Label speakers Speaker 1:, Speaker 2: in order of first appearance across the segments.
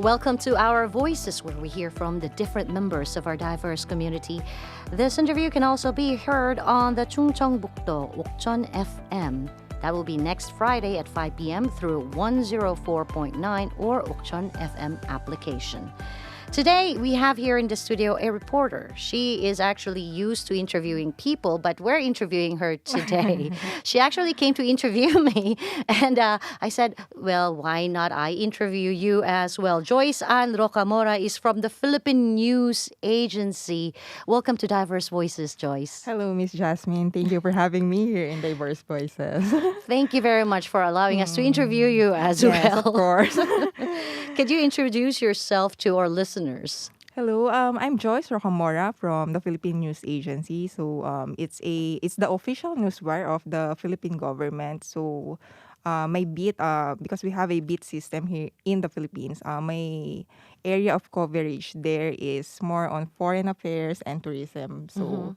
Speaker 1: Welcome to our Voices, where we hear from the different members of our diverse community. This interview can also be heard on the 충청북도옥천FM. That will be next Friday at 5 p.m. through 104.9 or OkchonFM application. Today, we have here in the studio a reporter. She is actually used to interviewing people, but we're interviewing her today. She actually came to interview me, and I said, well, why not I interview you as well? Joyce Ann Rocamora is from the Philippine News Agency. Welcome to Diverse Voices, Joyce.
Speaker 2: Hello, Miss Jasmine. Thank you for having me here in Diverse Voices.
Speaker 1: Thank you very much for allowing us to interview you as well.
Speaker 2: Yes, of course.
Speaker 1: Could you introduce yourself to our listeners?
Speaker 2: Hello, I'm Joyce Rocamora from the Philippine News Agency. So it's the official newswire of the Philippine government. So my beat, because we have a beat system here in the Philippines, my area of coverage there is more on foreign affairs and tourism. So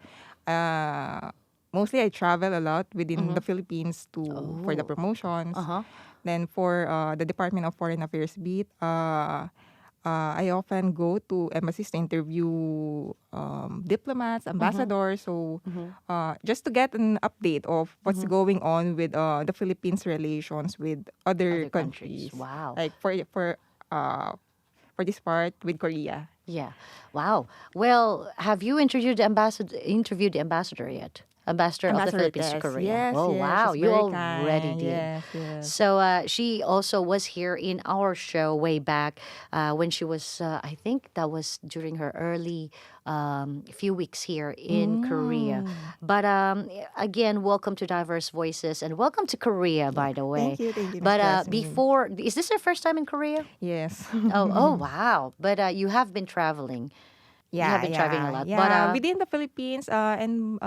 Speaker 2: mostly I travel a lot within the Philippines for the promotions. Then for the Department of Foreign Affairs beat, I often go to embassies to interview diplomats, ambassadors, so just to get an update of what's going on with the Philippines' relations with other countries.
Speaker 1: Wow!
Speaker 2: Like for this part with Korea.
Speaker 1: Yeah. Wow. Well, have you interviewed the ambassador yet? Ambassador of the Philippines to Korea.
Speaker 2: Yes,
Speaker 1: oh,
Speaker 2: yes,
Speaker 1: wow.
Speaker 2: she's
Speaker 1: You
Speaker 2: very
Speaker 1: already
Speaker 2: kind.
Speaker 1: did.
Speaker 2: Yes.
Speaker 1: So she also was here in our show way back when she was, I think that was during her early few weeks here in Korea. But again, welcome to Diverse Voices and welcome to Korea, by the way.
Speaker 2: Thank you, Miss
Speaker 1: But
Speaker 2: Jasmine.
Speaker 1: is this your first time in Korea?
Speaker 2: Yes.
Speaker 1: Oh, wow. But you have been traveling. You have been traveling a lot.
Speaker 2: Yeah,
Speaker 1: But,
Speaker 2: within the Philippines and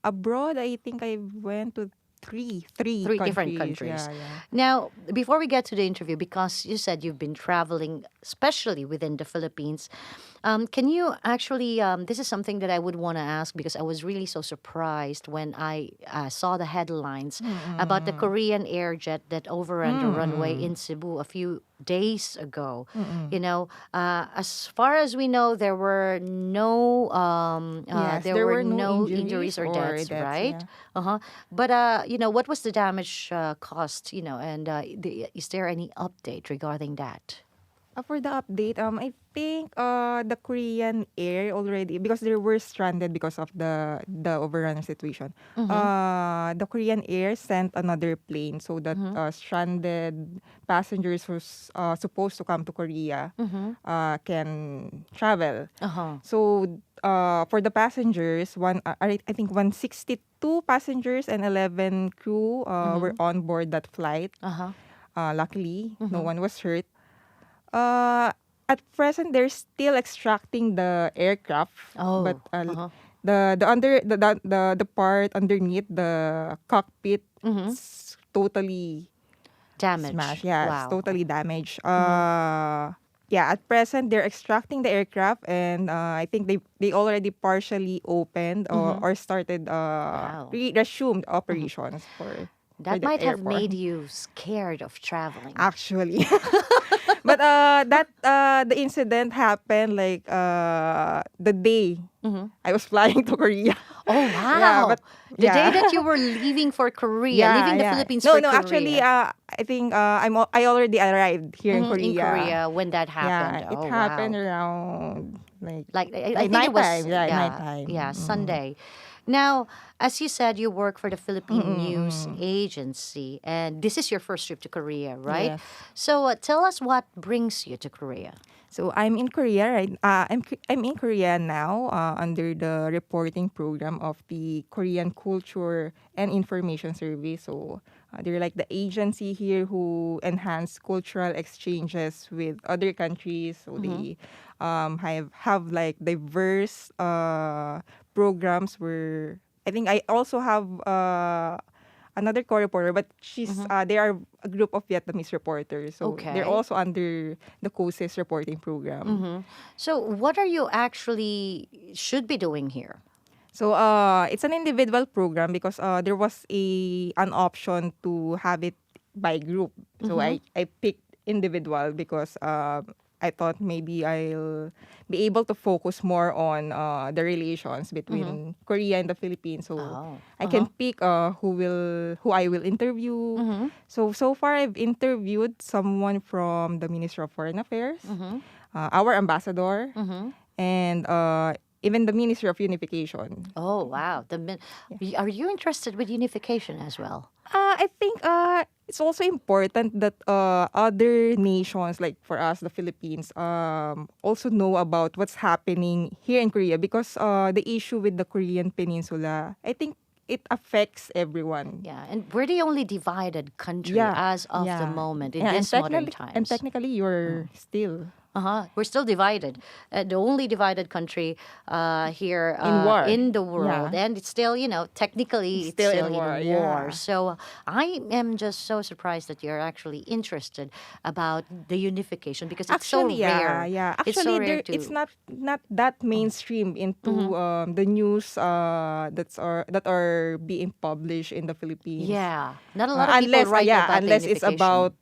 Speaker 2: abroad, I think I went to three
Speaker 1: different countries.
Speaker 2: Yeah.
Speaker 1: Now, before we get to the interview, because you said you've been traveling, especially within the Philippines, can you actually, this is something that I would want to ask because I was really so surprised when I saw the headlines about the Korean Air jet that overran the runway in Cebu a few days ago. You know, as far as we know, there were no
Speaker 2: there were no
Speaker 1: injuries or deaths, right?
Speaker 2: Yeah.
Speaker 1: But you know, what was the damage caused? You know, and is there any update regarding that?
Speaker 2: For the update, I think the Korean Air already, because they were stranded because of the overrun situation. The Korean Air sent another plane so that stranded passengers who's supposed to come to Korea can travel. So for the passengers, I think 162 passengers and 11 crew were on board that flight. Luckily, no one was hurt. At present, they're still extracting the aircraft, but the part underneath the cockpit is totally
Speaker 1: Damaged.
Speaker 2: smashed. Yeah,
Speaker 1: Wow.
Speaker 2: it's totally damaged. Yeah, at present they're extracting the aircraft, and I think they already partially opened or started resumed operations for.
Speaker 1: That
Speaker 2: the
Speaker 1: might have
Speaker 2: airport.
Speaker 1: made you scared of traveling.
Speaker 2: Actually. But the incident happened like the day I was flying to Korea.
Speaker 1: Oh, wow.
Speaker 2: Yeah, but
Speaker 1: The day that you were leaving for Korea, leaving the Philippines for
Speaker 2: No,
Speaker 1: Korea.
Speaker 2: actually, I think I already arrived here in Korea.
Speaker 1: In Korea when that happened.
Speaker 2: Yeah, it
Speaker 1: Oh,
Speaker 2: happened
Speaker 1: wow.
Speaker 2: around
Speaker 1: Like I
Speaker 2: like
Speaker 1: think it was
Speaker 2: nighttime. Yeah, nighttime.
Speaker 1: Yeah, Sunday. Now, as you said, you work for the Philippine News Agency, and this is your first trip to Korea, right?
Speaker 2: Yes.
Speaker 1: So tell us what brings you to Korea.
Speaker 2: So I'm in Korea, right? I'm in Korea now under the reporting program of the Korean Culture and Information Service. So they're like the agency here who enhance cultural exchanges with other countries. So they have like diverse programs where I think I also have another co-reporter, but they are a group of Vietnamese reporters. So
Speaker 1: Okay.
Speaker 2: they're also under the COSIS reporting program.
Speaker 1: So what are you actually should be doing here?
Speaker 2: So it's an individual program because there was an option to have it by group. So I picked individual because I thought maybe I'll be able to focus more on the relations between Korea and the Philippines. So I can pick who I will interview. So far I've interviewed someone from the Ministry of Foreign Affairs, our ambassador, and even the Ministry of Unification.
Speaker 1: Oh, wow. Are you interested with unification as well?
Speaker 2: I think it's also important that other nations, like for us, the Philippines, also know about what's happening here in Korea, because the issue with the Korean Peninsula, I think it affects everyone.
Speaker 1: Yeah, and we're the only divided country as of the moment in this modern times.
Speaker 2: And technically, you're still...
Speaker 1: We're still divided. The only divided country here
Speaker 2: in
Speaker 1: the world. And it's still, technically it's still in war. So I am just so surprised that you're actually interested about the unification, because it's so rare.
Speaker 2: Yeah.
Speaker 1: It's so rare
Speaker 2: it's not that mainstream into the news that are being published in the Philippines.
Speaker 1: Yeah. Not a lot of people write about
Speaker 2: unless
Speaker 1: the unification.
Speaker 2: It's about...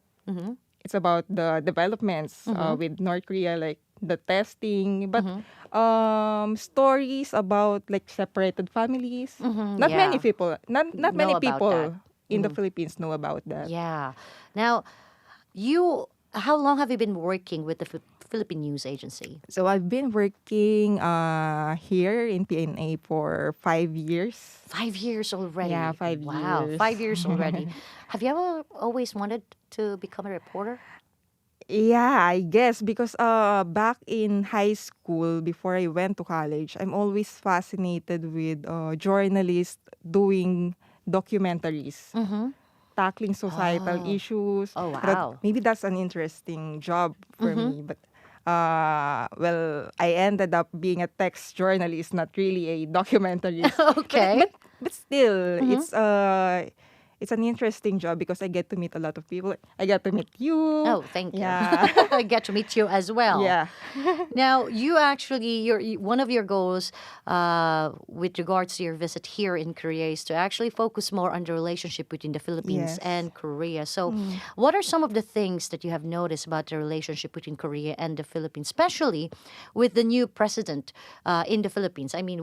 Speaker 2: It's about the developments with North Korea, like the testing, but stories about like separated families. Not many people in the Philippines know about that.
Speaker 1: Yeah. Now, how long have you been working with the Philippine News Agency?
Speaker 2: So I've been working here in PNA for 5 years.
Speaker 1: 5 years already?
Speaker 2: Yeah, 5 years.
Speaker 1: Wow, 5 years already. Have you ever always wanted to become a reporter?
Speaker 2: Yeah, I guess, because back in high school, before I went to college, I'm always fascinated with journalists doing documentaries, tackling societal issues.
Speaker 1: Oh, wow.
Speaker 2: Maybe that's an interesting job for me. But, well, I ended up being a text journalist, not really a documentarist.
Speaker 1: Okay.
Speaker 2: But still, it's an interesting job because I get to meet a lot of people. I get to meet you.
Speaker 1: Oh, thank you.
Speaker 2: Yeah.
Speaker 1: I get to meet you as well.
Speaker 2: Yeah.
Speaker 1: Now, you actually, one of your goals with regards to your visit here in Korea is to actually focus more on the relationship between the Philippines and Korea. So what are some of the things that you have noticed about the relationship between Korea and the Philippines, especially with the new president in the Philippines? I mean,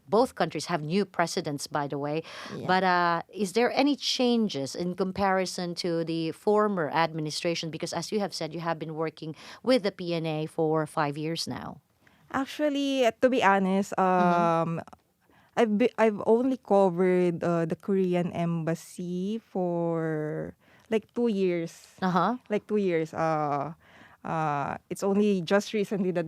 Speaker 1: both countries have new presidents, by the way. Yeah. But is there any changes in comparison to the former administration? Because as you have said, you have been working with the PNA for 5 years now.
Speaker 2: Actually, to be honest, I've only covered the Korean embassy for like 2 years. Like 2 years. It's only just recently that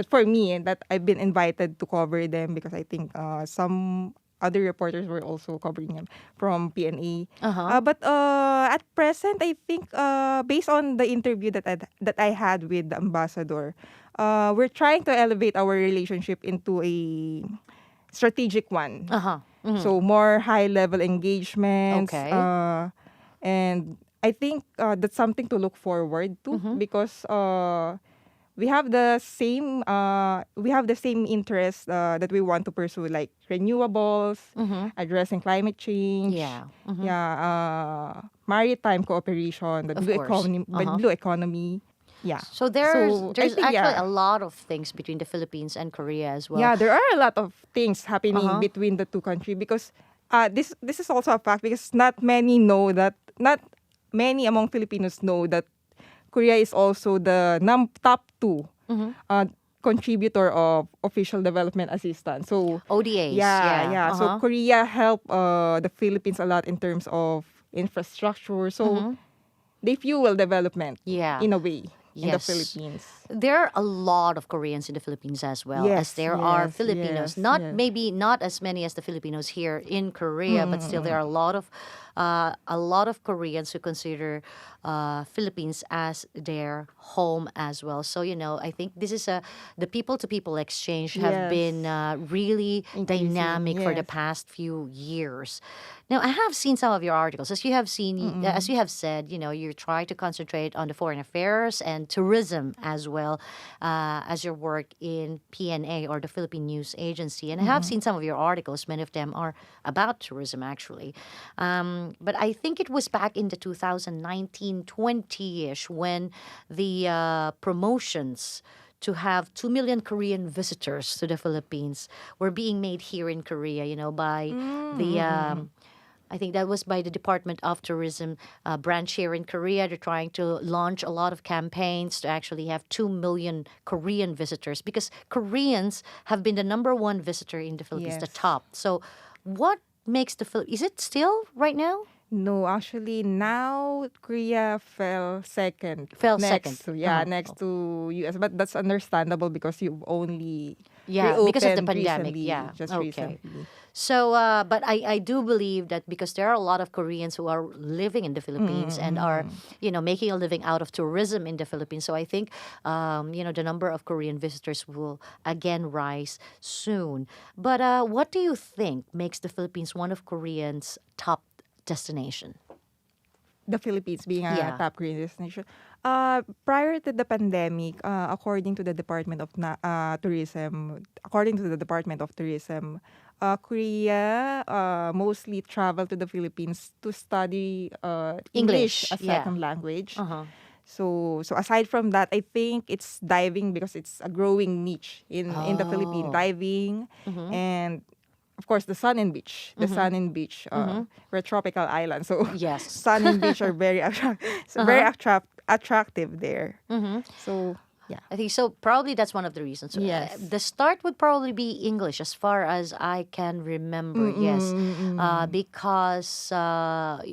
Speaker 2: for me that I've been invited to cover them, because I think some other reporters were also covering them from PNA. But at present, I think based on the interview that I had with the ambassador, we're trying to elevate our relationship into a strategic one. So more high-level engagement.
Speaker 1: Okay.
Speaker 2: And I think that's something to look forward to, because we have the same interest that we want to pursue, like renewables, addressing climate change, maritime cooperation, the blue economy. Yeah.
Speaker 1: So there's actually
Speaker 2: a
Speaker 1: a lot of things between the Philippines and Korea as well.
Speaker 2: Yeah, there are a lot of things happening between the two countries, because this is also a fact, because not many among Filipinos know that Korea is also the top 2 contributor of official development assistance. So
Speaker 1: ODAs.
Speaker 2: Yeah. So Korea helped the Philippines a lot in terms of infrastructure. So they fuel development in a way in the Philippines.
Speaker 1: There are a lot of Koreans in the Philippines as well, as there are Filipinos. Maybe not as many as the Filipinos here in Korea, but still there are a lot of Koreans who consider Philippines as their home as well. So, I think this is the people-to-people exchange have been really dynamic for the past few years. Now, I have seen some of your articles. As you have said, you try to concentrate on the foreign affairs and tourism as well. well as your work in PNA, or the Philippine News Agency. And I have seen some of your articles. Many of them are about tourism, actually. But I think it was back in the 2019-20-ish when the promotions to have 2 million Korean visitors to the Philippines were being made here in Korea, by the... I think that was by the Department of Tourism branch here in Korea. They're trying to launch a lot of campaigns to actually have 2 million Korean visitors, because Koreans have been the number one visitor in the Philippines, the
Speaker 2: Yes.
Speaker 1: top. So what makes the Philippines... Is it still right now?
Speaker 2: No, actually, now Korea fell second.
Speaker 1: Fell
Speaker 2: next
Speaker 1: second.
Speaker 2: next to US. But that's understandable because you've only
Speaker 1: Yeah, because of the
Speaker 2: reopened
Speaker 1: pandemic.
Speaker 2: recently,
Speaker 1: Yeah,
Speaker 2: just
Speaker 1: okay.
Speaker 2: recently.
Speaker 1: So, but I do believe that because there are a lot of Koreans who are living in the Philippines and are, making a living out of tourism in the Philippines. So I think, the number of Korean visitors will again rise soon. But what do you think makes the Philippines one of Koreans' top destination?
Speaker 2: The Philippines being a
Speaker 1: Yeah.
Speaker 2: top Korean destination. Prior to the pandemic, according to the Department of Tourism, Korea mostly travel to the Philippines to study English as
Speaker 1: yeah.
Speaker 2: second language.
Speaker 1: Uh-huh.
Speaker 2: So aside from that, I think it's diving because it's a growing niche in the Philippines.
Speaker 1: Oh.
Speaker 2: Diving and of course the sun and beach. We're a tropical island, so
Speaker 1: Yes.
Speaker 2: sun and beach are very attractive there. So yeah.
Speaker 1: I think so. Probably that's one of the reasons.
Speaker 2: Yes.
Speaker 1: The start would probably be English, as far as I can remember. Yes, because I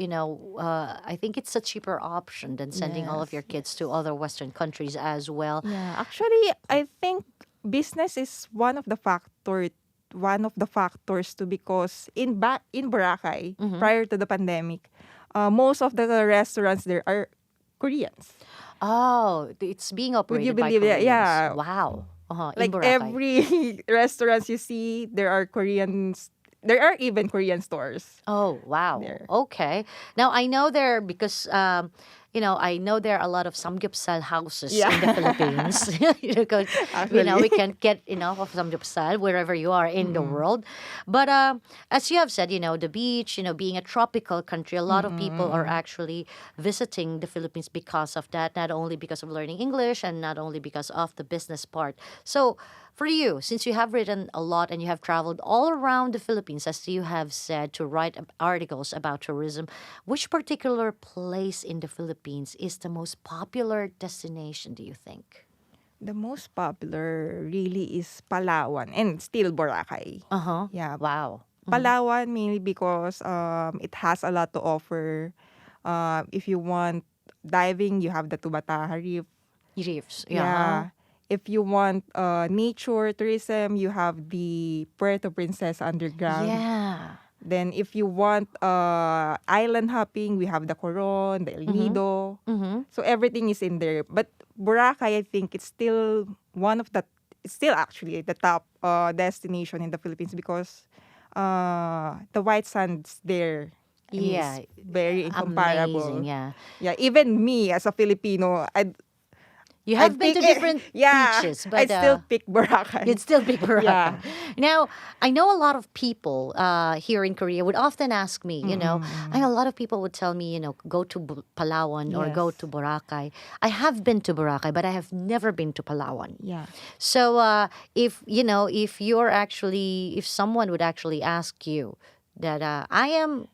Speaker 1: think it's a cheaper option than sending all of your kids to other Western countries as well.
Speaker 2: Yeah, actually, I think business is one of the factors too, because in Boracay, prior to the pandemic, most of the restaurants there are Koreans.
Speaker 1: Oh, it's being operated by
Speaker 2: believe that?
Speaker 1: Koreans.
Speaker 2: Yeah.
Speaker 1: Wow. In
Speaker 2: Like
Speaker 1: Boracay.
Speaker 2: every restaurants you see, there are Koreans. There are even Korean stores.
Speaker 1: Oh, wow.
Speaker 2: There.
Speaker 1: Okay. Now, I know there, because, I know there are a lot of samgyeopsal houses
Speaker 2: Yeah.
Speaker 1: in the Philippines. Because, we can't get enough of samgyeopsal wherever you are in the world. But as you have said, the beach, being a tropical country, a lot of people are actually visiting the Philippines because of that, not only because of learning English and not only because of the business part. So, for you, since you have written a lot and you have traveled all around the Philippines, as you have said, to write articles about tourism, which particular place in the Philippines is the most popular destination, do you think?
Speaker 2: The most popular really is Palawan and still Boracay.
Speaker 1: Uh-huh.
Speaker 2: Yeah.
Speaker 1: Wow.
Speaker 2: Palawan mainly because it has a lot to offer. If you want diving, you have the Tubataha Reef.
Speaker 1: Reefs.
Speaker 2: Yeah. If you want nature tourism, you have the Puerto Princesa Underground.
Speaker 1: Yeah.
Speaker 2: Then if you want island hopping, we have the Coron, the El Nido. So everything is in there. But Boracay, I think it's still it's still actually the top destination in the Philippines because the white sands there. I mean,
Speaker 1: Yeah.
Speaker 2: it's very incomparable.
Speaker 1: Amazing, yeah.
Speaker 2: Yeah, even me as a Filipino,
Speaker 1: You have been to different beaches, but
Speaker 2: I'd still pick Boracay.
Speaker 1: you'd still pick Boracay.
Speaker 2: Yeah.
Speaker 1: Now, I know a lot of people here in Korea would often ask me, I know a lot of people would tell me, go to Palawan or go
Speaker 2: Yes.
Speaker 1: to Boracay. I have been to Boracay, but I have never been to Palawan.
Speaker 2: Yeah.
Speaker 1: So if someone would actually ask you that I am,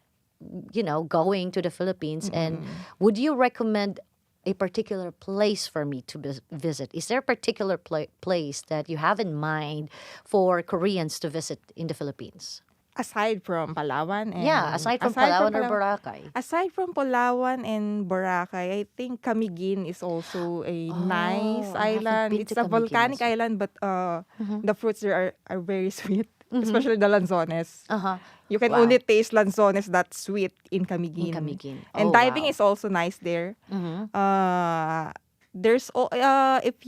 Speaker 1: going to the Philippines, and would you recommend a particular place for me to visit? Is there a particular place that you have in mind for Koreans to visit in the Philippines?
Speaker 2: Aside from Palawan and
Speaker 1: Aside from Palawan or Boracay.
Speaker 2: Aside from Palawan and Boracay, I think Camiguin is also a nice
Speaker 1: I haven't
Speaker 2: island.
Speaker 1: been
Speaker 2: It's
Speaker 1: to
Speaker 2: a
Speaker 1: Camiguin
Speaker 2: volcanic
Speaker 1: as well.
Speaker 2: island, but the fruits there are very sweet, especially the lanzones.
Speaker 1: Uh-huh.
Speaker 2: You can
Speaker 1: Wow.
Speaker 2: only taste lanzones that's sweet in Camiguin.
Speaker 1: In Camiguin.
Speaker 2: And
Speaker 1: Oh,
Speaker 2: diving
Speaker 1: wow.
Speaker 2: is also nice there. If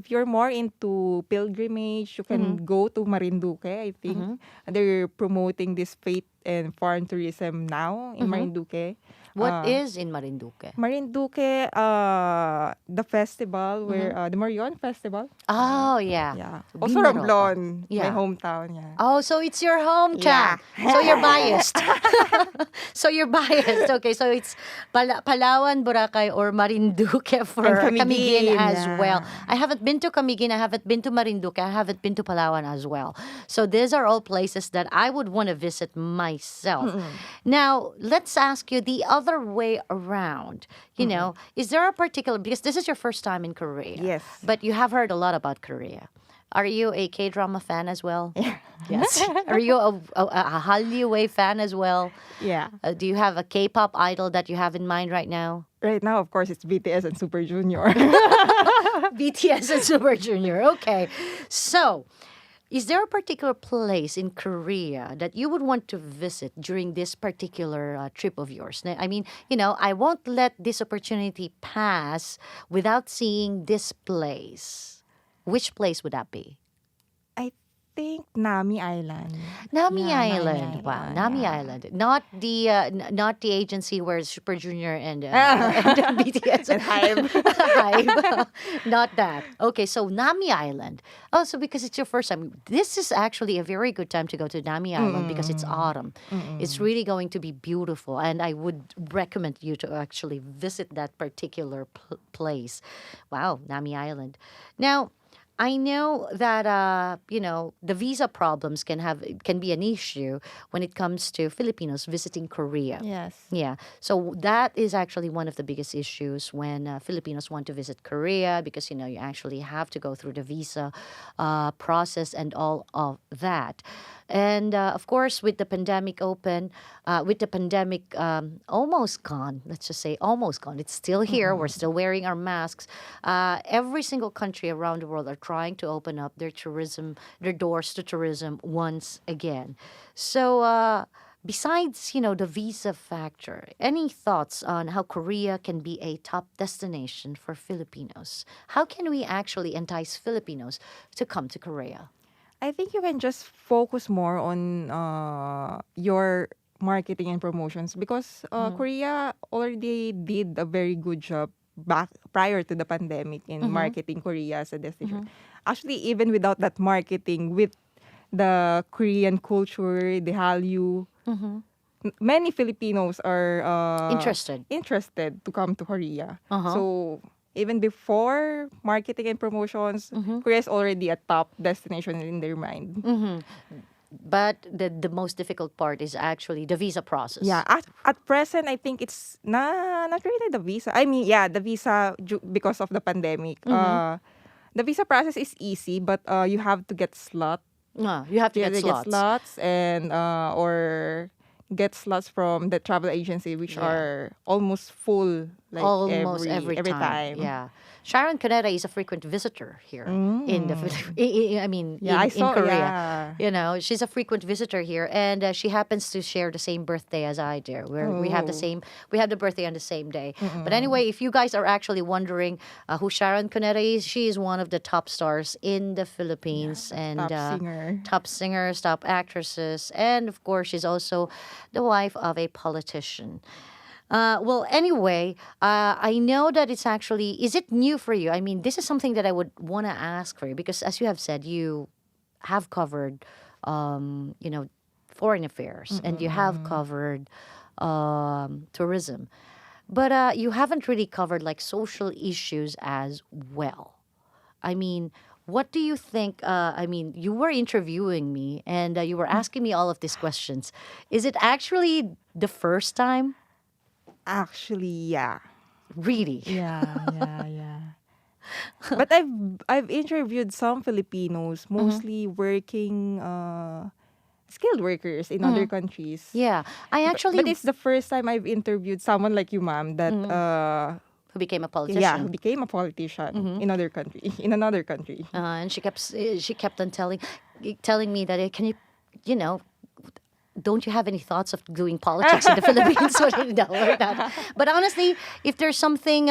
Speaker 2: you're more into pilgrimage, you can go to Marinduque. I think they're promoting this faith and foreign tourism now in Marinduque.
Speaker 1: What is in Marinduque?
Speaker 2: Marinduque, the festival where the Marion Festival.
Speaker 1: Oh, yeah.
Speaker 2: Yeah. Also
Speaker 1: Bimaro.
Speaker 2: Romblon,
Speaker 1: Yeah.
Speaker 2: my hometown. Yeah.
Speaker 1: Oh, so it's your hometown.
Speaker 2: Yeah.
Speaker 1: So you're biased. So you're biased. Okay, so it's Palawan, Boracay, or Marinduque for
Speaker 2: And
Speaker 1: Camiguin as
Speaker 2: yeah.
Speaker 1: well. I haven't been to Camiguin. I haven't been to Marinduque. I haven't been to Palawan as well. So these are all places that I would want to visit myself. Now, let's ask you the other way around. You know, is there a particular, because this is your first time in Korea.
Speaker 2: Yes.
Speaker 1: But you have heard a lot about Korea. Are you a K-drama fan as well?
Speaker 2: Yeah.
Speaker 1: Yes. Are you a Hallyu fan as well?
Speaker 2: Yeah.
Speaker 1: Do you have a K-pop idol that you have in mind right now?
Speaker 2: Right now, of course, it's BTS and Super Junior.
Speaker 1: BTS and Super Junior. Okay. So, is there a particular place in Korea that you would want to visit during this particular trip of yours? I mean, you know, I won't let this opportunity pass without seeing this place. Which place would that be?
Speaker 2: I think Nami Island.
Speaker 1: Nami
Speaker 2: Yeah,
Speaker 1: Island. Wow, Nami
Speaker 2: yeah.
Speaker 1: Island. Not the agency where Super Junior and BTS
Speaker 2: And Hybe.
Speaker 1: Hybe. Not that. Okay, so Nami Island. Oh, so because it's your first time. This is actually a very good time to go to Nami Island because it's autumn. It's really going to be beautiful, and I would recommend you to actually visit that particular place. Wow, Nami Island. Now, I know that you know, the visa problems can be an issue when it comes to Filipinos visiting Korea.
Speaker 2: Yes.
Speaker 1: Yeah, so that is actually one of the biggest issues when Filipinos want to visit Korea, because, you know, you actually have to go through the visa process and all of that. And of course, with the pandemic almost gone, let's just say almost gone. It's still here. We're still wearing our masks. Every single country around the world are trying to open up their doors to tourism once again. So, besides, you know, the visa factor, any thoughts on how Korea can be a top destination for Filipinos? How can we actually entice Filipinos to come to Korea?
Speaker 2: I think you can just focus more on your marketing and promotions because Korea already did a very good job back prior to the pandemic in marketing Korea as a destination. Actually, even without that marketing, with the Korean culture, the Hallyu, many Filipinos are interested to come to Korea. So even before marketing and promotions, Korea is already a top destination in their mind.
Speaker 1: But the most difficult part is actually the visa process.
Speaker 2: Yeah, at present, I think it's not really the visa. I mean, yeah, the visa because of the pandemic. The visa process is easy, but you have to get slot.
Speaker 1: You have to get slots.
Speaker 2: Get slots and or get slots from the travel agency, which are almost full, like
Speaker 1: almost every
Speaker 2: time.
Speaker 1: Yeah, Sharon Cuneta is a frequent visitor here in the Philippines. I mean,
Speaker 2: I saw,
Speaker 1: in Korea.
Speaker 2: Yeah.
Speaker 1: You know, she's a frequent visitor here, and she happens to share the same birthday as I do. We have the birthday on the same day. But anyway, if you guys are actually wondering who Sharon Cuneta is, she is one of the top stars in the Philippines, and top singers, top actresses, and of course, she's also the wife of a politician. Well, anyway, I know that it's actually, is it new for you? I mean, this is something that I would want to ask for you because, as you have said, you have covered, you know, foreign affairs and you have covered tourism. But you haven't really covered like social issues as well. I mean, what do you think? I mean, you were interviewing me and you were asking me all of these questions. Is it actually the first time?
Speaker 2: Actually, yeah.
Speaker 1: Really?
Speaker 2: Yeah. But I've interviewed some Filipinos, mostly working skilled workers in other countries.
Speaker 1: Yeah, I actually.
Speaker 2: But it's the first time I've interviewed someone like you, ma'am, that
Speaker 1: who became a politician?
Speaker 2: Yeah, who became a politician in another country.
Speaker 1: And she kept on telling me that can you know. Don't you have any thoughts of doing politics in the Philippines? Like that. But honestly, if there's something,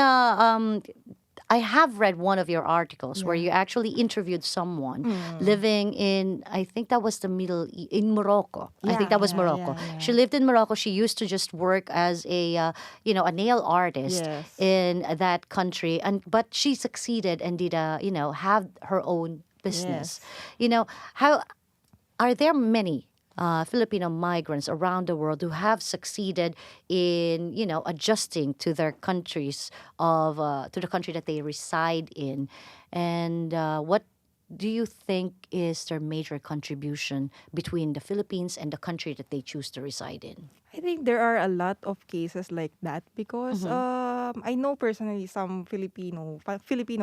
Speaker 1: I have read one of your articles where you actually interviewed someone living in, I think that was in Morocco. I think that was Morocco. She lived in Morocco. She used to just work as a nail artist in that country, but she succeeded and did have her own business. How are there many Filipino migrants around the world who have succeeded in, adjusting to their countries to the country that they reside in? And what do you think is their major contribution between the Philippines and the country that they choose to reside in?
Speaker 2: I think there are a lot of cases like that because I know personally some Filipino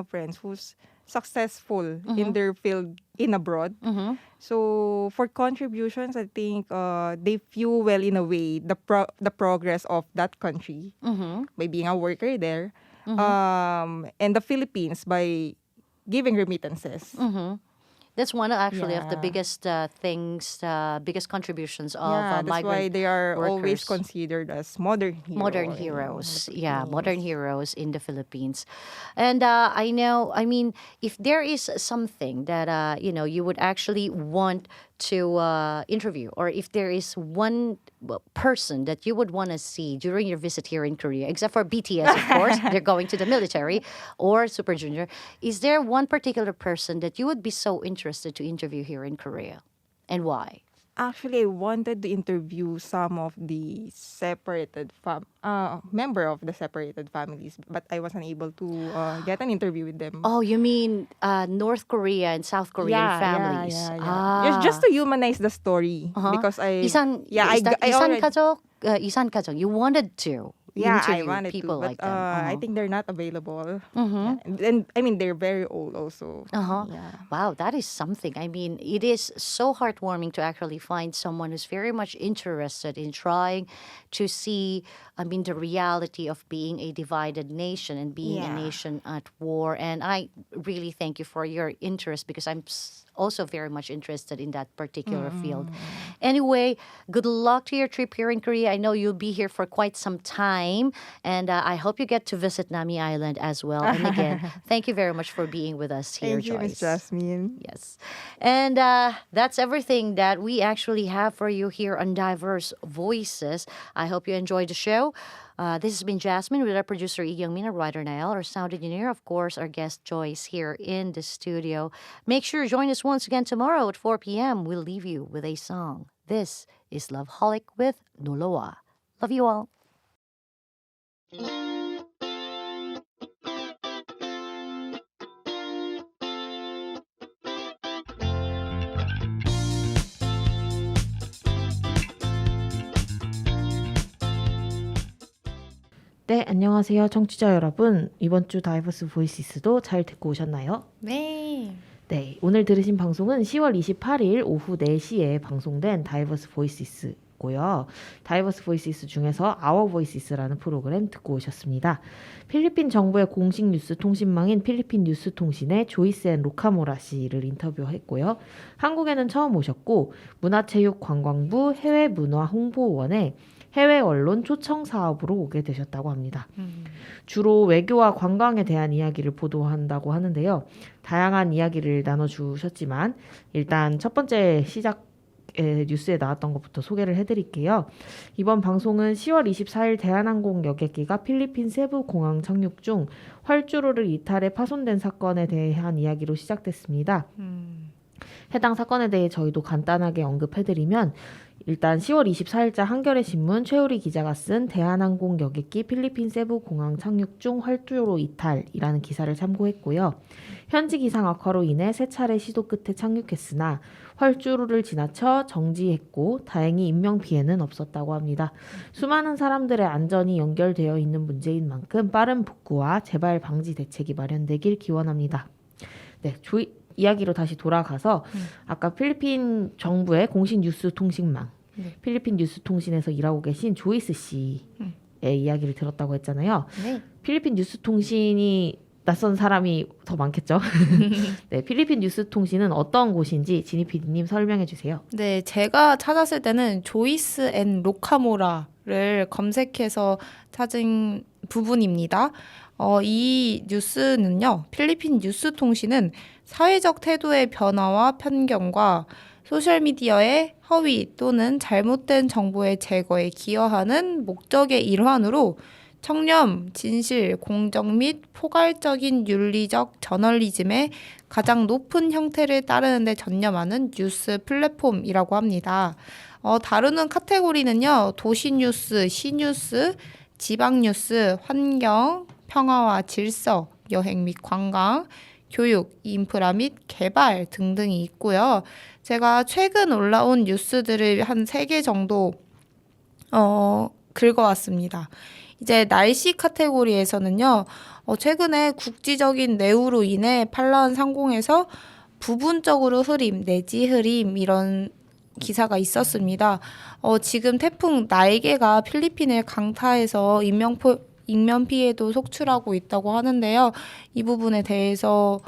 Speaker 2: friends who's successful in their field in abroad. So for contributions, I think they fuel in a way the progress of that country by being a worker there, and the Philippines by giving remittances.
Speaker 1: That's one actually of the biggest biggest contributions of
Speaker 2: that's
Speaker 1: migrant
Speaker 2: why they are
Speaker 1: workers.
Speaker 2: always considered as modern heroes.
Speaker 1: Modern heroes. Modern heroes in the Philippines. And if there is something that, you would actually want to interview, or if there is one person that you would want to see during your visit here in Korea, except for BTS, of course, they're going to the military, or Super Junior, is there one particular person that you would be so interested to interview here in Korea? And why?
Speaker 2: Actually, I wanted to interview some of the member of the separated families, but I wasn't able to get an interview with them.
Speaker 1: Oh, you mean North Korea and South Korean families?
Speaker 2: Just to humanize the story, because
Speaker 1: 이산 가족. You wanted to interview
Speaker 2: I wanted
Speaker 1: people
Speaker 2: to, but
Speaker 1: like them.
Speaker 2: I think they're not available. And I mean, they're very old also.
Speaker 1: Wow, that is something. I mean, it is so heartwarming to actually find someone who's very much interested in trying to see, the reality of being a divided nation and being a nation at war. And I really thank you for your interest, because I'm also very much interested in that particular field. Anyway, good luck to your trip here in Korea. I know you'll be here for quite some time, and I hope you get to visit Nami Island as well. And again, thank you very much for being with us here,
Speaker 2: Thank you, Miss
Speaker 1: Joyce.
Speaker 2: Jasmine.
Speaker 1: Yes. And that's everything that we actually have for you here on Diverse Voices. I hope you enjoyed the show. This has been Jasmine with our producer, Lee Young-min, our writer, Nael, our sound engineer, of course, our guest, Joyce, here in the studio. Make sure you join us once again tomorrow at 4 p.m. We'll leave you with a song. This is Loveholic with Noloa. Love you all.
Speaker 3: 네, 안녕하세요, 청취자 여러분. 이번 주 다이버스 보이시스도 잘 듣고 오셨나요?
Speaker 4: 네.
Speaker 3: 네, 오늘 들으신 방송은 10월 28일 오후 4시에 방송된 다이버스 보이시스고요. 다이버스 보이시스 중에서 아워 보이시스라는 프로그램 듣고 오셨습니다. 필리핀 정부의 공식 뉴스 통신망인 필리핀 뉴스통신의 조이스 앤 로카모라 씨를 인터뷰했고요. 한국에는 처음 오셨고 문화체육관광부 해외문화 홍보원의 해외언론 초청사업으로 오게 되셨다고 합니다. 주로 외교와 관광에 대한 이야기를 보도한다고 하는데요. 다양한 이야기를 나눠주셨지만 일단 첫 번째 시작에 뉴스에 나왔던 것부터 소개를 해드릴게요. 이번 방송은 10월 24일 대한항공 여객기가 필리핀 세부 공항 착륙 중 활주로를 이탈해 파손된 사건에 대한 이야기로 시작됐습니다. 해당 사건에 대해 저희도 간단하게 언급해드리면 일단 10월 24일자 한겨레 신문 최우리 기자가 쓴 대한항공 여객기 필리핀 세부 공항 착륙 중 활주로 이탈이라는 기사를 참고했고요. 현지 기상 악화로 인해 세 차례 시도 끝에 착륙했으나 활주로를 지나쳐 정지했고 다행히 인명 피해는 없었다고 합니다. 수많은 사람들의 안전이 연결되어 있는 문제인 만큼 빠른 복구와 재발 방지 대책이 마련되길 기원합니다. 네, 이야기로 다시 돌아가서 아까 필리핀 정부의 공식 뉴스 통신망 필리핀 뉴스 통신에서 일하고 계신 조이스 씨의 이야기를 들었다고 했잖아요.
Speaker 1: 네.
Speaker 3: 필리핀 뉴스 통신이 낯선 사람이 더 많겠죠. 네, 필리핀 뉴스 통신은 어떤 곳인지 지니 PD님 설명해 주세요.
Speaker 4: 네, 제가 찾았을 때는 조이스 앤 로카모라를 검색해서 찾은 부분입니다. 이 뉴스는요, 필리핀 뉴스통신은 사회적 태도의 변화와 편견과 소셜미디어의 허위 또는 잘못된 정보의 제거에 기여하는 목적의 일환으로 청렴, 진실, 공정 및 포괄적인 윤리적 저널리즘의 가장 높은 형태를 따르는 데 전념하는 뉴스 플랫폼이라고 합니다. 다루는 카테고리는요, 도시뉴스, 시뉴스, 지방뉴스, 환경, 평화와 질서, 여행 및 관광, 교육, 인프라 및 개발 등등이 있고요. 제가 최근 올라온 뉴스들을 한 3개 정도 긁어왔습니다. 이제 날씨 카테고리에서는요, 최근에 국지적인 내우로 인해 팔라완 상공에서 부분적으로 흐림 내지 흐림 이런 기사가 있었습니다. 지금 태풍 날개가 필리핀을 강타해서 인명 피해도 속출하고 있다고 하는데요. 이 부분에 대해서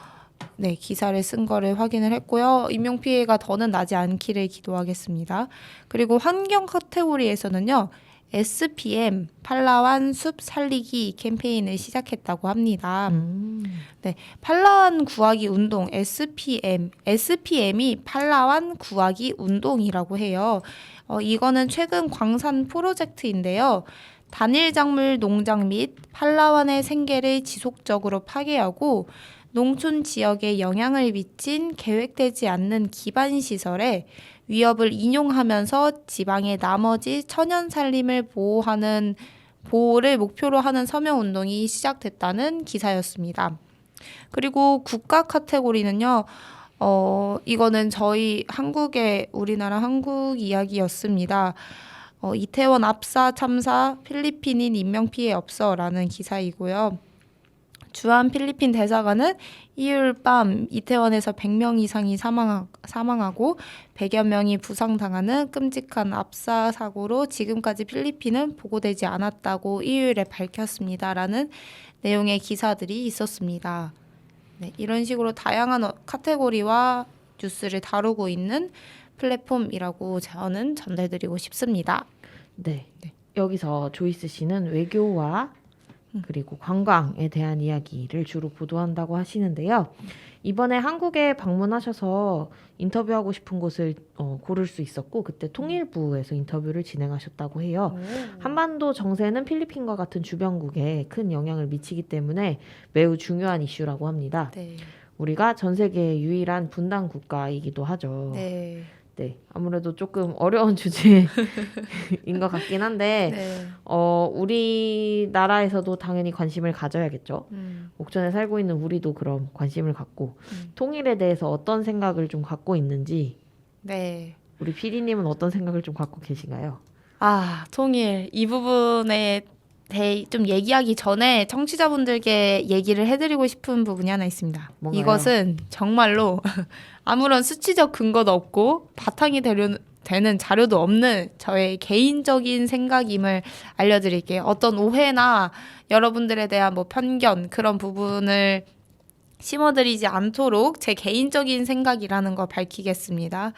Speaker 4: 기사를 쓴 거를 확인을 했고요. 인명 피해가 더는 나지 않기를 기도하겠습니다. 그리고 환경 카테고리에서는요. SPM 팔라완 숲 살리기 캠페인을 시작했다고 합니다. 팔라완 구하기 운동 SPM이 팔라완 구하기 운동이라고 해요. 이거는 최근 광산 프로젝트인데요. 단일 작물 농장 및 팔라완의 생계를 지속적으로 파괴하고 농촌 지역에 영향을 미친 계획되지 않는 기반 시설에 위협을 인용하면서 지방의 나머지 천연 산림을 보호를 목표로 하는 서명운동이 시작됐다는 기사였습니다. 그리고 국가 카테고리는요. 이거는 우리나라 한국 이야기였습니다. 이태원 압사 참사 필리핀인 인명피해 없어라는 기사이고요. 주한 필리핀 대사관은 일요일 밤 이태원에서 100명 이상이 사망하고 100여 명이 부상당하는 끔찍한 압사 사고로 지금까지 필리핀은 보고되지 않았다고 일요일에 밝혔습니다라는 내용의 기사들이 있었습니다. 이런 식으로 다양한 카테고리와 뉴스를 다루고 있는 플랫폼이라고 저는 전달드리고 싶습니다.
Speaker 3: 네. 여기서 조이스 씨는 외교와 그리고 관광에 대한 이야기를 주로 보도한다고 하시는데요. 이번에 한국에 방문하셔서 인터뷰하고 싶은 곳을 고를 수 있었고 그때 통일부에서 인터뷰를 진행하셨다고 해요. 한반도 정세는 필리핀과 같은 주변국에 큰 영향을 미치기 때문에 매우 중요한 이슈라고 합니다.
Speaker 4: 네.
Speaker 3: 우리가 전 세계의 유일한 분단 국가이기도 하죠.
Speaker 4: 네.
Speaker 3: 아무래도 조금 어려운 주제인 것 같긴 한데 우리나라에서도 당연히 관심을 가져야겠죠. 옥천에 살고 있는 우리도 그럼 관심을 갖고 통일에 대해서 어떤 생각을 좀 갖고 있는지 우리 PD님은 어떤 생각을 좀 갖고 계신가요?
Speaker 4: 통일 이 부분에 대해 좀 얘기하기 전에 청취자분들께 얘기를 해드리고 싶은 부분이 하나 있습니다.
Speaker 3: 뭔가요?
Speaker 4: 이것은 정말로 아무런 수치적 근거도 없고 바탕이 되는 자료도 없는 저의 개인적인 생각임을 알려드릴게요. 어떤 오해나 여러분들에 대한 편견 그런 부분을 심어드리지 않도록 제 개인적인 생각이라는 걸 밝히겠습니다.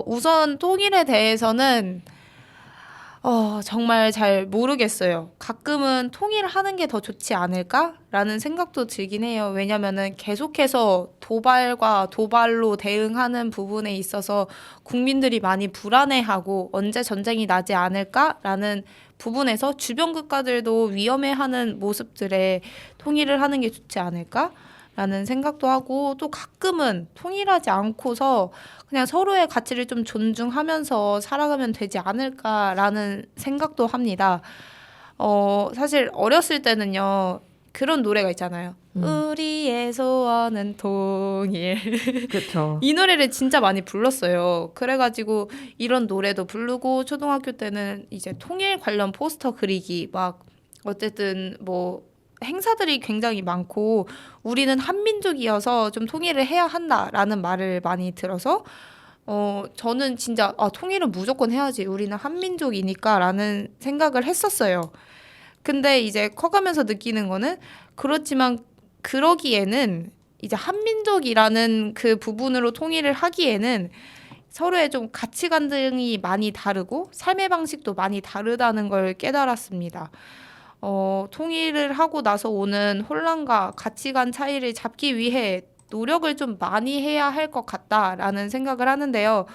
Speaker 4: 우선 통일에 대해서는 정말 잘 모르겠어요. 가끔은 통일하는 게 더 좋지 않을까라는 생각도 들긴 해요. 왜냐면은 계속해서 도발과 도발로 대응하는 부분에 있어서 국민들이 많이 불안해하고 언제 전쟁이 나지 않을까라는 부분에서 주변 국가들도 위험해하는 모습들에 통일을 하는 게 좋지 않을까라는 생각도 하고 또 가끔은 통일하지 않고서 그냥 서로의 가치를 좀 존중하면서 살아가면 되지 않을까라는 생각도 합니다. 사실 어렸을 때는요. 그런 노래가 있잖아요. 우리의 소원은 통일.
Speaker 3: 그렇죠.
Speaker 4: 이 노래를 진짜 많이 불렀어요. 그래가지고 이런 노래도 부르고 초등학교 때는 이제 통일 관련 포스터 그리기 어쨌든 행사들이 굉장히 많고 우리는 한민족이어서 좀 통일을 해야 한다라는 말을 많이 들어서 저는 진짜 통일은 무조건 해야지 우리는 한민족이니까 라는 생각을 했었어요. 근데 이제 커가면서 느끼는 거는 그렇지만 그러기에는 이제 한민족이라는 그 부분으로 통일을 하기에는 서로의 좀 가치관 등이 많이 다르고 삶의 방식도 많이 다르다는 걸 깨달았습니다. 통일을 하고 나서 오는 혼란과 가치관 차이를 잡기 위해 노력을 좀 많이 해야 할 것 같다라는 생각을 하는데요.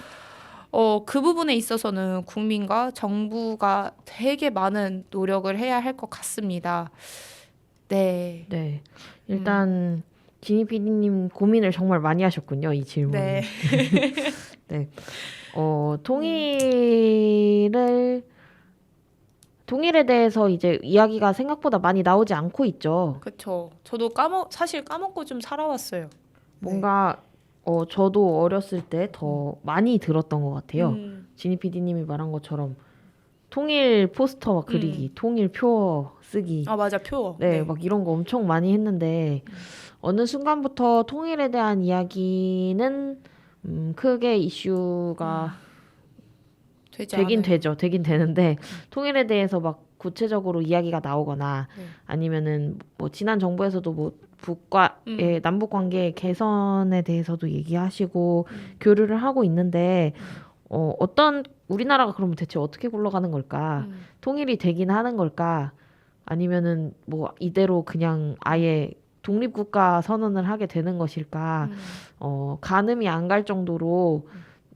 Speaker 4: 그 부분에 있어서는 국민과 정부가 되게 많은 노력을 해야 할 것 같습니다. 네.
Speaker 3: 네. 일단 지니 PD님 고민을 정말 많이 하셨군요. 이 질문.
Speaker 4: 네.
Speaker 3: 네. 통일에 대해서 이제 이야기가 생각보다 많이 나오지 않고 있죠.
Speaker 4: 그렇죠. 저도 사실 까먹고 좀 살아왔어요.
Speaker 3: 뭔가 저도 어렸을 때 더 많이 들었던 것 같아요. 지니 PD님이 말한 것처럼 통일 포스터 막 그리기, 통일 표 쓰기.
Speaker 4: 아 맞아, 표.
Speaker 3: 네, 막 이런 거 엄청 많이 했는데 어느 순간부터 통일에 대한 이야기는 크게 이슈가 되긴 되는데 되는데 통일에 대해서 막 구체적으로 이야기가 나오거나 아니면은 뭐 지난 정부에서도 뭐 북과의 남북 관계 개선에 대해서도 얘기하시고 교류를 하고 있는데 어떤 우리나라가 그러면 대체 어떻게 굴러가는 걸까? 통일이 되긴 하는 걸까? 아니면은 뭐 이대로 그냥 아예 독립국가 선언을 하게 되는 것일까? 가늠이 안 갈 정도로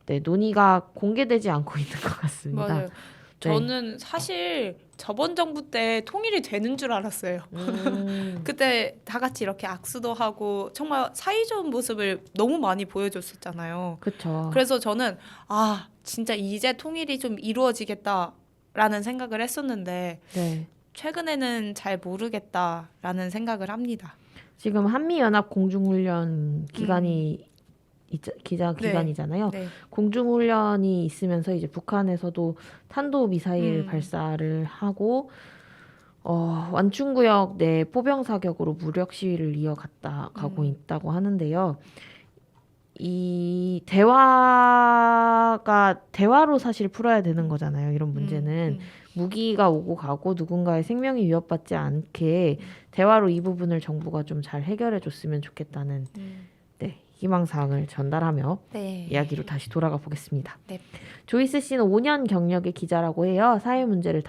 Speaker 3: 네, 논의가 공개되지 않고 있는 것 같습니다.
Speaker 4: 맞아요. 저는 사실 저번 정부 때 통일이 되는 줄 알았어요. 그때 다 같이 이렇게 악수도 하고 정말 사이좋은 모습을 너무 많이 보여줬었잖아요.
Speaker 3: 그렇죠.
Speaker 4: 그래서 저는 진짜 이제 통일이 좀 이루어지겠다라는 생각을 했었는데
Speaker 3: 네.
Speaker 4: 최근에는 잘 모르겠다라는 생각을 합니다.
Speaker 3: 지금 한미연합 공중훈련 기간이 기간이잖아요.
Speaker 4: 네.
Speaker 3: 공중훈련이 있으면서 이제 북한에서도 탄도미사일 발사를 하고 완충구역 내 포병 사격으로 무력 시위를 이어가고 있다고 하는데요. 이 대화로 사실 풀어야 되는 거잖아요. 이런 문제는 무기가 오고 가고 누군가의 생명이 위협받지 않게 대화로 이 부분을 정부가 좀 잘 해결해 줬으면 좋겠다는 희망사항을 전달하며 이야기로 다시 돌아가 보겠습니다.
Speaker 4: 네.
Speaker 3: 조이스 씨는 5년 경력의 기자라고 해요. 사회 문제를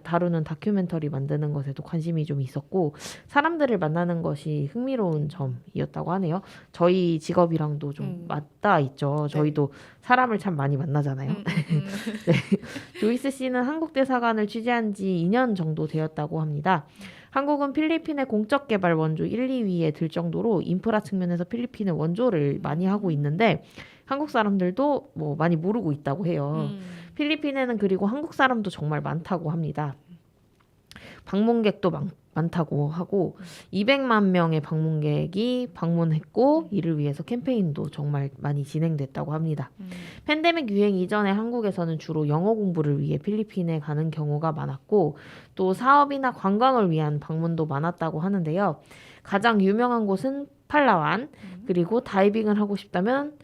Speaker 3: 다루는 다큐멘터리 만드는 것에도 관심이 좀 있었고 사람들을 만나는 것이 흥미로운 점이었다고 하네요. 저희 직업이랑도 좀 맞닿아 있죠. 저희도 사람을 참 많이 만나잖아요. 네. 조이스 씨는 한국 대사관을 취재한 지 2년 정도 되었다고 합니다. 한국은 필리핀의 공적개발 원조 1, 2위에 들 정도로 인프라 측면에서 필리핀의 원조를 많이 하고 있는데 한국 사람들도 뭐 많이 모르고 있다고 해요. 필리핀에는 그리고 한국 사람도 정말 많다고 합니다. 방문객도 많다고 하고 200만 명의 방문객이 방문했고 이를 위해서 캠페인도 정말 많이 진행됐다고 합니다. 팬데믹 유행 이전에 한국에서는 주로 영어 공부를 위해 필리핀에 가는 경우가 많았고 또 사업이나 관광을 위한 방문도 많았다고 하는데요. 가장 유명한 곳은 팔라완 그리고 다이빙을 하고 싶다면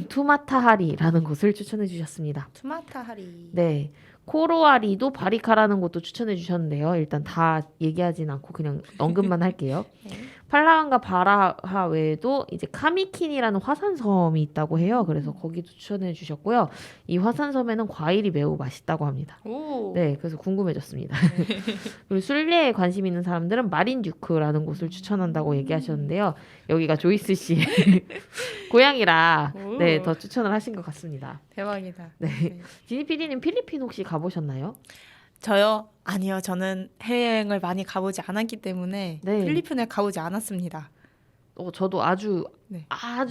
Speaker 3: 투마타하리라는 곳을 추천해 주셨습니다.
Speaker 4: 투마타하리.
Speaker 3: 네. 코로아리도 바리카라는 곳도 추천해 주셨는데요. 일단 다 얘기하진 않고 그냥 언급만 할게요. 팔라완과 바라하 외에도 이제 카미킨이라는 화산섬이 있다고 해요. 그래서 거기도 추천해 주셨고요. 이 화산섬에는 과일이 매우 맛있다고 합니다. 네, 그래서 궁금해졌습니다. 그리고 순례에 관심 있는 사람들은 마린듀크라는 곳을 추천한다고 얘기하셨는데요. 여기가 조이스 씨의 고향이라 네, 더 추천을 하신 것 같습니다.
Speaker 4: 대박이다.
Speaker 3: 네. 지니 PD님 필리핀 혹시 가보셨나요?
Speaker 4: 저요? 아니요. 저는 해외여행을 많이 가보지 않았기 때문에 필리핀에 가보지 않았습니다.
Speaker 3: 저도 아주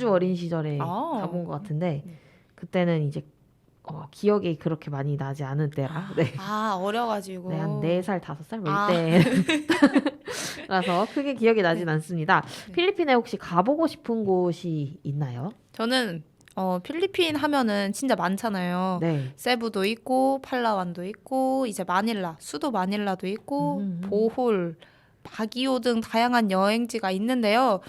Speaker 3: 어린 시절에 가본 것 같은데 그때는 이제 기억이 그렇게 많이 나지 않을 때라. 네.
Speaker 4: 어려가지고.
Speaker 3: 네, 한 4살, 5살 뭐 이때 라서 크게 기억이 나진 않습니다. 필리핀에 혹시 가보고 싶은 곳이 있나요?
Speaker 4: 저는 필리핀 하면은 진짜 많잖아요. 세부도 있고 팔라완도 있고 이제 마닐라, 수도 마닐라도 있고 보홀, 바기오 등 다양한 여행지가 있는데요.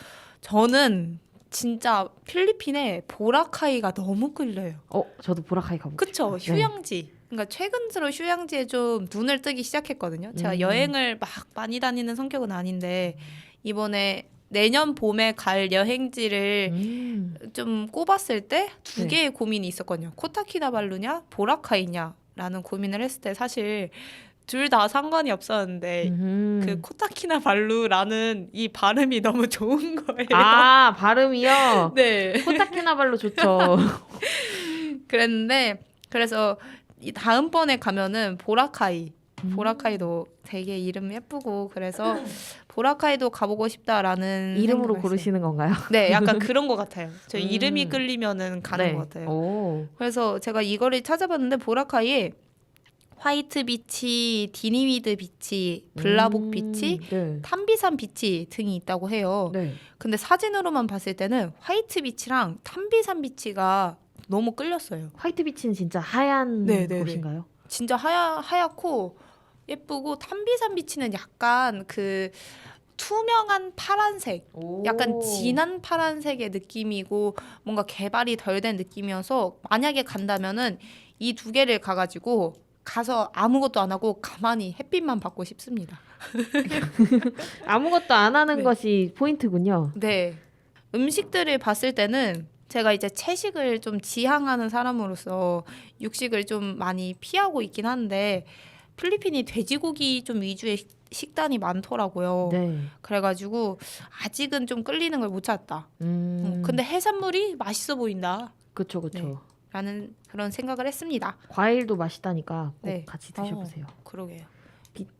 Speaker 4: 저는 진짜 필리핀에 보라카이가 너무 끌려요.
Speaker 3: 저도 보라카이 가보고
Speaker 4: 그쵸?
Speaker 3: 싶어요.
Speaker 4: 휴양지. 그러니까 최근 들어 휴양지에 좀 눈을 뜨기 시작했거든요. 제가 여행을 막 많이 다니는 성격은 아닌데 이번에 내년 봄에 갈 여행지를 좀 꼽았을 때 두 개의 고민이 있었거든요. 코타키나발루냐 보라카이냐 라는 고민을 했을 때 사실 둘 다 상관이 없었는데 그 코타키나발루라는 이 발음이 너무 좋은 거예요.
Speaker 3: 아, 발음이요?
Speaker 4: 네.
Speaker 3: 코타키나발루 좋죠.
Speaker 4: 그랬는데 그래서 이 다음번에 가면은 보라카이도 되게 이름 예쁘고 그래서 보라카이도 가보고 싶다라는
Speaker 3: 이름으로
Speaker 4: 생각을
Speaker 3: 고르시는 건가요?
Speaker 4: 네, 약간 그런 것 같아요. 저 이름이 끌리면은 가는
Speaker 3: 네.
Speaker 4: 것 같아요.
Speaker 3: 오.
Speaker 4: 그래서 제가 이거를 찾아봤는데 보라카이에 화이트 비치, 디니위드 비치, 블라복 비치,
Speaker 3: 네.
Speaker 4: 탄비산 비치 등이 있다고 해요.
Speaker 3: 네.
Speaker 4: 근데 사진으로만 봤을 때는 화이트 비치랑 탄비산 비치가 너무 끌렸어요.
Speaker 3: 화이트 비치는 진짜 하얀
Speaker 4: 네네네.
Speaker 3: 곳인가요?
Speaker 4: 진짜 하얗고 예쁘고 탄비산 비치는 약간 그 투명한 파란색,
Speaker 3: 오.
Speaker 4: 약간 진한 파란색의 느낌이고 뭔가 개발이 덜 된 느낌이어서 만약에 간다면은 이 두 개를 가서 아무것도 안 하고 가만히 햇빛만 받고 싶습니다.
Speaker 3: 아무것도 안 하는
Speaker 4: 네.
Speaker 3: 것이 포인트군요.
Speaker 4: 네. 음식들을 봤을 때는 제가 이제 채식을 좀 지향하는 사람으로서 육식을 좀 많이 피하고 있긴 한데 필리핀이 돼지고기 좀 위주의 식단이 많더라고요.
Speaker 3: 네.
Speaker 4: 그래가지고 아직은 좀 끌리는 걸 못 찾았다. 근데 해산물이 맛있어 보인다.
Speaker 3: 그쵸.
Speaker 4: 네. 라는 그런 생각을 했습니다.
Speaker 3: 과일도 맛있다니까 꼭
Speaker 4: 네.
Speaker 3: 같이 드셔보세요.
Speaker 4: 그러게요.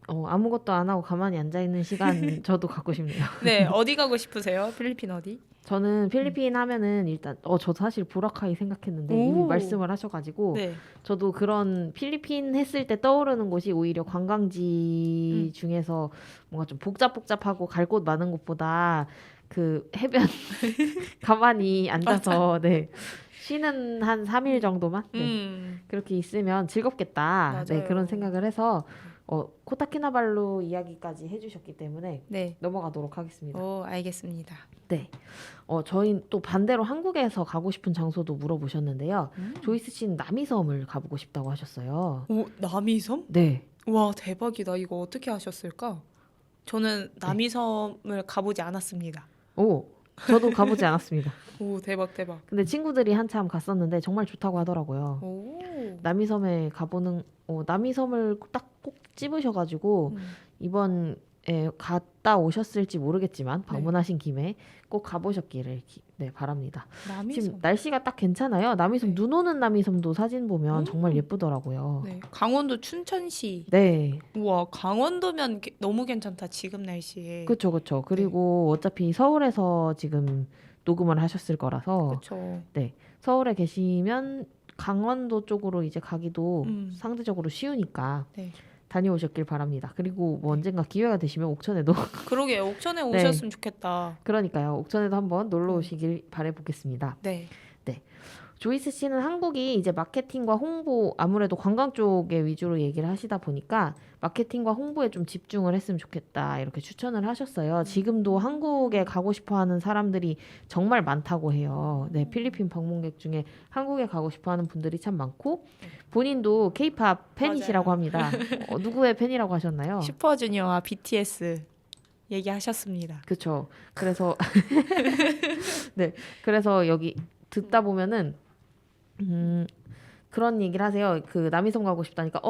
Speaker 3: 아무것도 안 하고 가만히 앉아 있는 시간 저도 갖고 싶네요.
Speaker 4: 네, 어디 가고 싶으세요? 필리핀 어디?
Speaker 3: 저는 필리핀 하면은 일단 저도 사실 보라카이 생각했는데 이미
Speaker 4: 오.
Speaker 3: 말씀을 하셔가지고
Speaker 4: 네.
Speaker 3: 저도 그런 필리핀 했을 때 떠오르는 곳이 오히려 관광지 중에서 뭔가 좀 복잡하고 갈 곳 많은 곳보다 그 해변 가만히 앉아서 네 쉬는 한 3일 정도만 그렇게 있으면 즐겁겠다. 네,
Speaker 4: 맞아요.
Speaker 3: 그런 생각을 해서 코타키나발루 이야기까지 해주셨기 때문에
Speaker 4: 네.
Speaker 3: 넘어가도록 하겠습니다.
Speaker 4: 알겠습니다.
Speaker 3: 네. 저희 또 반대로 한국에서 가고 싶은 장소도 물어보셨는데요. 조이스 씨는 남이섬을 가보고 싶다고 하셨어요.
Speaker 4: 오, 남이섬?
Speaker 3: 네.
Speaker 4: 와, 대박이다. 이거 어떻게 하셨을까? 저는 남이섬을 가보지 않았습니다.
Speaker 3: 저도 가보지 않았습니다.
Speaker 4: 오, 대박.
Speaker 3: 근데 친구들이 한참 갔었는데 정말 좋다고 하더라고요.
Speaker 4: 오.
Speaker 3: 남이섬에 가보는 남이섬을 딱 꼭 집으셔가지고 이번에 갔다 오셨을지 모르겠지만 방문하신 김에 꼭 가보셨기를 바랍니다.
Speaker 4: 남이섬.
Speaker 3: 지금 날씨가 딱 괜찮아요. 남이섬
Speaker 4: 네.
Speaker 3: 눈 오는 남이섬도 사진 보면 정말 예쁘더라고요.
Speaker 4: 네. 강원도 춘천시.
Speaker 3: 네,
Speaker 4: 우와, 강원도면 너무 괜찮다. 지금 날씨에.
Speaker 3: 그렇죠. 그리고 어차피 서울에서 지금 녹음을 하셨을 거라서
Speaker 4: 그렇죠.
Speaker 3: 서울에 계시면 강원도 쪽으로 이제 가기도 상대적으로 쉬우니까
Speaker 4: 네.
Speaker 3: 다녀오셨길 바랍니다. 그리고 뭐 언젠가 기회가 되시면 옥천에도
Speaker 4: 그러게요. 옥천에 오셨으면 좋겠다.
Speaker 3: 그러니까요. 옥천에도 한번 놀러 오시길 바라보겠습니다.
Speaker 4: 네.
Speaker 3: 조이스 씨는 한국이 이제 마케팅과 홍보 아무래도 관광 쪽에 위주로 얘기를 하시다 보니까 마케팅과 홍보에 좀 집중을 했으면 좋겠다 이렇게 추천을 하셨어요. 지금도 한국에 가고 싶어하는 사람들이 정말 많다고 해요. 네, 필리핀 방문객 중에 한국에 가고 싶어하는 분들이 참 많고 본인도 K-팝 팬이시라고
Speaker 4: 맞아요.
Speaker 3: 합니다. 누구의 팬이라고 하셨나요?
Speaker 4: 슈퍼주니어와 BTS 얘기하셨습니다.
Speaker 3: 그렇죠. 그래서 그래서 여기 듣다 보면은 그런 얘기를 하세요. 그 남이섬 가고 싶다니까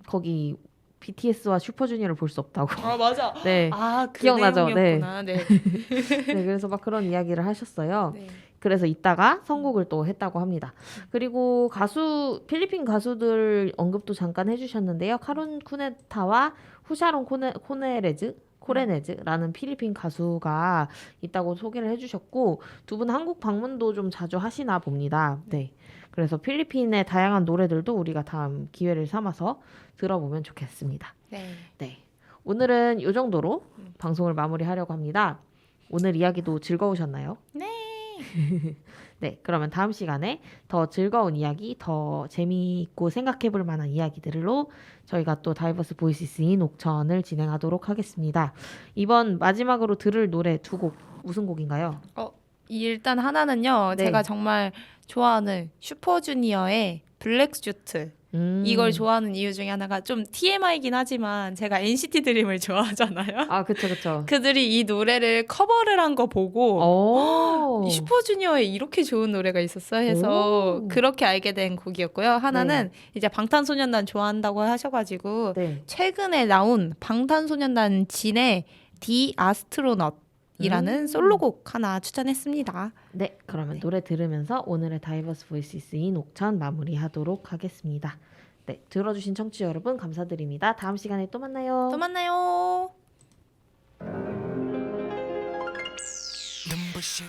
Speaker 3: 거기 BTS와 슈퍼주니어를 볼 수 없다고.
Speaker 4: 아, 맞아.
Speaker 3: 네.
Speaker 4: 그
Speaker 3: 기억나죠?
Speaker 4: 내용이었구나. 네.
Speaker 3: 네, 그래서 막 그런 이야기를 하셨어요.
Speaker 4: 네.
Speaker 3: 그래서 이따가 선곡을 또 했다고 합니다. 그리고 필리핀 가수들 언급도 잠깐 해주셨는데요. 카룬 쿠네타와 후샤론 코레네즈라는 필리핀 가수가 있다고 소개를 해주셨고 두 분 한국 방문도 좀 자주 하시나 봅니다. 네. 그래서 필리핀의 다양한 노래들도 우리가 다음 기회를 삼아서 들어보면 좋겠습니다.
Speaker 4: 네.
Speaker 3: 오늘은 이 정도로 방송을 마무리하려고 합니다. 오늘 이야기도 즐거우셨나요?
Speaker 4: 네.
Speaker 3: 네, 그러면 다음 시간에 더 즐거운 이야기, 더 재미있고 생각해볼 만한 이야기들로 저희가 또 다이버스 보이시스인 옥천을 진행하도록 하겠습니다. 이번 마지막으로 들을 노래 두 곡 무슨 곡인가요?
Speaker 4: 일단 하나는요.
Speaker 3: 네.
Speaker 4: 제가 정말 좋아하는 슈퍼주니어의 블랙슈트 이걸 좋아하는 이유 중에 하나가 좀 TMI이긴 하지만 제가 NCT 드림을 좋아하잖아요.
Speaker 3: 아, 그쵸.
Speaker 4: 그들이 이 노래를 커버를 한 거 보고
Speaker 3: 오.
Speaker 4: 슈퍼주니어에 이렇게 좋은 노래가 있었어 해서
Speaker 3: 오.
Speaker 4: 그렇게 알게 된 곡이었고요. 하나는 이제 방탄소년단 좋아한다고 하셔가지고
Speaker 3: 네.
Speaker 4: 최근에 나온 방탄소년단 진의 디 아스트로넛이라는 솔로곡 하나 추천했습니다.
Speaker 3: 네, 그러면 노래 들으면서 오늘의 다이버스 보이시스인 옥천 마무리하도록 하겠습니다. 네, 들어주신 청취자 여러분 감사드립니다. 다음 시간에 또 만나요.
Speaker 4: 또 만나요.
Speaker 5: 눈부신